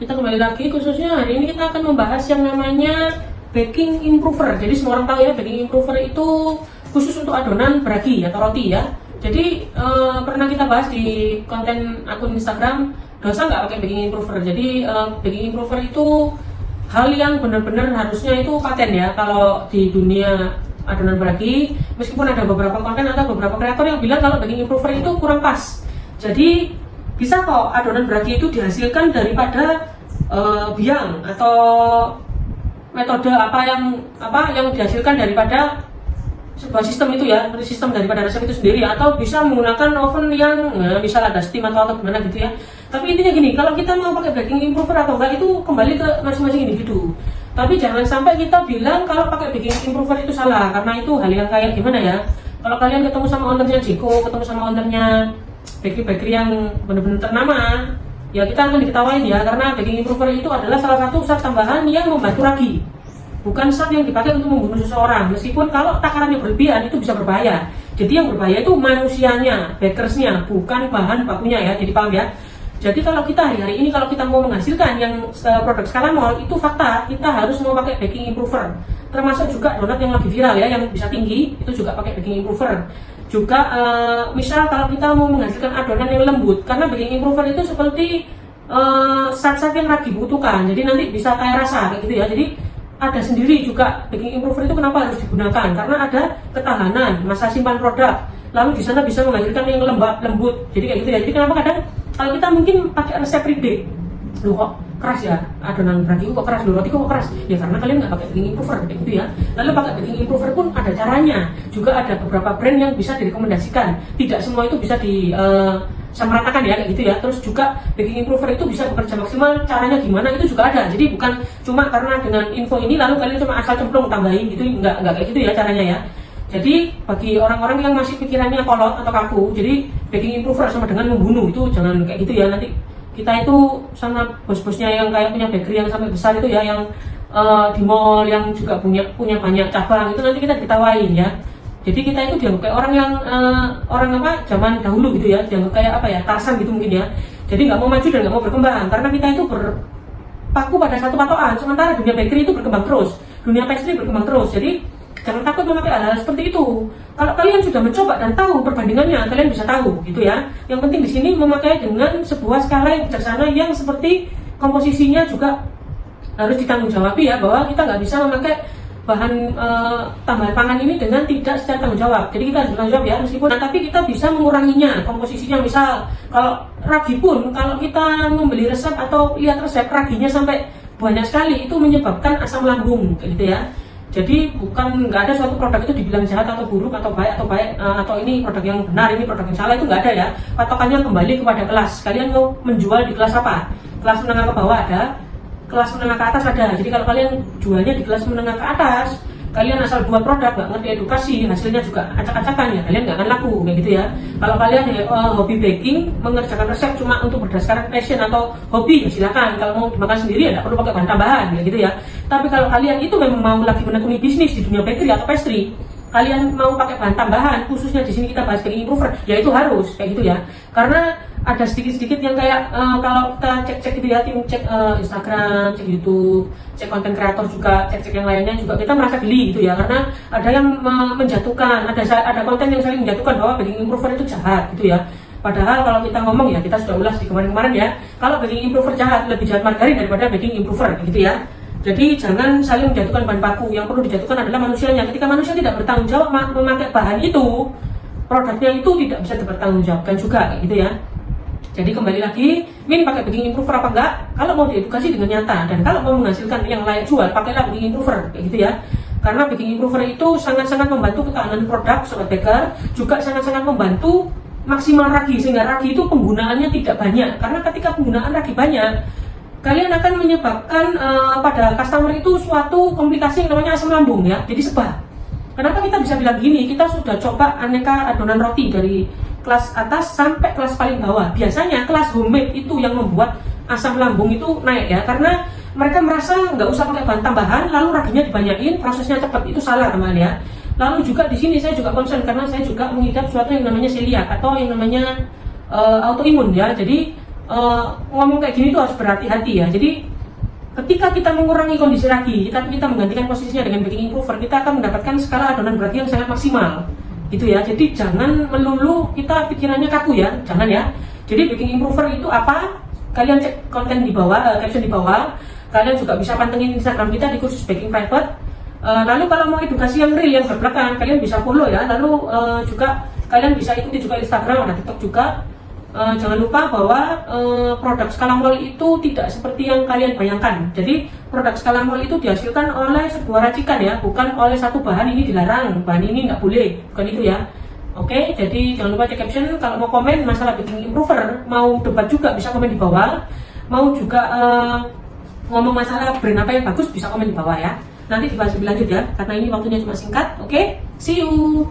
kita kembali lagi khususnya hari ini kita akan membahas yang namanya baking improver. Jadi semua orang tahu ya, baking improver itu khusus untuk adonan bragi atau roti ya. Jadi pernah kita bahas di konten akun Instagram, dosa nggak pakai baking improver. Jadi baking improver itu hal yang benar-benar harusnya itu paten ya kalau di dunia adonan bragi. Meskipun ada beberapa konten atau beberapa kreator yang bilang kalau baking improver itu kurang pas. Jadi bisa kok adonan bragi itu dihasilkan daripada biang atau metode apa yang dihasilkan daripada sebuah sistem itu ya, sistem daripada resep itu sendiri, atau bisa menggunakan oven yang misal ada steam atau gimana gitu ya. Tapi intinya gini, kalau kita mau pakai baking improver atau enggak itu kembali ke masing-masing individu. Tapi jangan sampai kita bilang kalau pakai baking improver itu salah, karena itu hal yang kayak gimana ya. Kalau kalian ketemu sama ownernya Jeko, ketemu sama ownernya bakery yang benar-benar ternama, ya kita akan diketawain ya, karena baking improver itu adalah salah satu zat tambahan yang membantu ragi, bukan zat yang dipakai untuk membunuh seseorang. Meskipun kalau takarannya berlebihan itu bisa berbahaya. Jadi yang berbahaya itu manusianya, bakersnya, bukan bahan bakunya ya. Jadi paham ya. Jadi kalau kita hari ini kalau kita mau menghasilkan yang produk skala mall, itu fakta kita harus mau pakai baking improver. Termasuk juga donat yang lagi viral ya, yang bisa tinggi itu juga pakai baking improver. Juga misal kalau kita mau menghasilkan adonan yang lembut, karena baking improver itu seperti zat-zat yang ragi butuhkan. Jadi nanti bisa kayak rasa kayak gitu ya. Jadi ada sendiri juga baking improver itu kenapa harus digunakan, karena ada ketahanan masa simpan produk, lalu di sana bisa menghasilkan yang lembut. Jadi kayak gitu ya. Jadi kenapa kadang kalau kita mungkin pakai resep rebate, loh kok keras ya adonan bragi kok keras, loh roti kok keras ya, karena kalian nggak pakai baking improver kayak gitu ya. Lalu pakai baking improver pun ada caranya, juga ada beberapa brand yang bisa direkomendasikan, tidak semua itu bisa disamaratakan ya kayak gitu ya. Terus juga baking improver itu bisa bekerja maksimal, caranya gimana itu juga ada. Jadi bukan cuma karena dengan info ini lalu kalian cuma asal cemplung tambahin gitu, nggak kayak gitu ya caranya ya. Jadi bagi orang-orang yang masih pikirannya kolot atau kaku, jadi baking improver sama dengan membunuh, itu jangan kayak gitu ya. Nanti kita itu sama bos-bosnya yang kayak punya bakery yang sampai besar itu ya, yang di mall yang juga punya banyak cabang, itu nanti kita diketawain ya. Jadi kita itu dianggap kayak orang yang zaman dahulu gitu ya, dianggap kayak Tarzan gitu mungkin ya. Jadi nggak mau maju dan nggak mau berkembang, karena kita itu berpaku pada satu patokan. Sementara dunia bakery itu berkembang terus, dunia pastry berkembang terus. Jadi jangan takut memakai hal-hal seperti itu. Kalau kalian sudah mencoba dan tahu perbandingannya, kalian bisa tahu gitu ya. Yang penting di sini memakai dengan sebuah skala yang bijaksana, yang seperti komposisinya juga harus ditanggungjawab ya, bahwa kita nggak bisa memakai bahan tambahan pangan ini dengan tidak secara tanggung jawab. Jadi kita harus bertanggung jawab ya, meskipun tapi kita bisa menguranginya komposisinya. Misal kalau ragi pun, kalau kita membeli resep atau lihat resep raginya sampai banyak sekali, itu menyebabkan asam lambung gitu ya. Jadi nggak ada suatu produk itu dibilang jahat atau buruk atau baik atau ini produk yang benar, ini produk yang salah, itu nggak ada ya. Patokannya kembali kepada kelas. Kalian mau menjual di kelas apa? Kelas menengah ke bawah ada, kelas menengah ke atas ada. Jadi kalau kalian jualnya di kelas menengah ke atas, kalian asal buat produk nggak ngerti edukasi, hasilnya juga acak-acakan ya, kalian nggak akan laku kayak gitu ya. Kalau kalian hobi baking, mengerjakan resep cuma untuk berdasarkan passion atau hobi, ya silakan. Kalau mau dimakan sendiri ya nggak perlu pakai bahan tambahan kayak gitu ya. Tapi kalau kalian itu memang mau lagi menekuni bisnis di dunia bakery atau pastry, kalian mau pakai bahan tambahan, khususnya di sini kita bahas baking improver, ya itu harus kayak gitu ya. Karena ada sedikit-sedikit yang kayak kalau kita cek-cek gitu ya, tim cek Instagram, cek YouTube, cek konten kreator juga, cek-cek yang lainnya juga, kita merasa geli gitu ya, karena ada yang menjatuhkan, ada konten yang saling menjatuhkan bahwa baking improver itu jahat gitu ya. Padahal kalau kita ngomong ya, kita sudah ulas di kemarin-kemarin ya, kalau baking improver jahat, lebih jahat margarin daripada baking improver gitu ya. Jadi jangan saling menjatuhkan bahan baku, yang perlu dijatuhkan adalah manusianya. Ketika manusia tidak bertanggung jawab memakai bahan itu, produknya itu tidak bisa dipertanggungjawabkan juga kayak gitu ya. Jadi kembali lagi, Min pakai baking improver apa enggak? Kalau mau diedukasi dengan nyata, dan kalau mau menghasilkan yang layak jual, pakailah baking improver kayak gitu ya. Karena baking improver itu sangat-sangat membantu ketahanan produk sobat baker, juga sangat-sangat membantu maksimal ragi, sehingga ragi itu penggunaannya tidak banyak. Karena ketika penggunaan ragi banyak, kalian akan menyebabkan pada customer itu suatu komplikasi yang namanya asam lambung ya, jadi sebah. Kenapa kita bisa bilang gini? Kita sudah coba aneka adonan roti dari kelas atas sampai kelas paling bawah. Biasanya kelas homemade itu yang membuat asam lambung itu naik ya, karena mereka merasa nggak usah pakai bahan tambahan, lalu raginya dibanyakin, prosesnya cepat. Itu salah teman ya. Lalu juga di sini saya juga concern karena saya juga mengidap suatu yang namanya celiac atau yang namanya autoimun ya. Jadi ngomong kayak gini tuh harus berhati-hati ya. Jadi ketika kita mengurangi kondisi ragi, kita menggantikan posisinya dengan baking improver, kita akan mendapatkan skala adonan beragi yang sangat maksimal gitu ya. Jadi jangan melulu kita pikirannya kaku ya, jangan ya. Jadi baking improver itu apa? Kalian cek konten di bawah, caption di bawah. Kalian juga bisa pantengin Instagram kita di kursus baking private. Lalu kalau mau edukasi yang real, yang berbelakang, kalian bisa follow ya. Lalu juga kalian bisa ikuti juga Instagram, ada TikTok juga. Jangan lupa bahwa produk skala mol itu tidak seperti yang kalian bayangkan. Jadi produk skala mol itu dihasilkan oleh sebuah racikan ya, bukan oleh satu bahan ini dilarang, bahan ini nggak boleh, bukan itu ya. Oke, jadi jangan lupa cek caption. Kalau mau komen masalah baking improver, mau debat juga bisa komen di bawah. Mau juga ngomong masalah brand apa yang bagus bisa komen di bawah ya. Nanti dibahas lebih lanjut ya, karena ini waktunya cuma singkat. Oke, see you.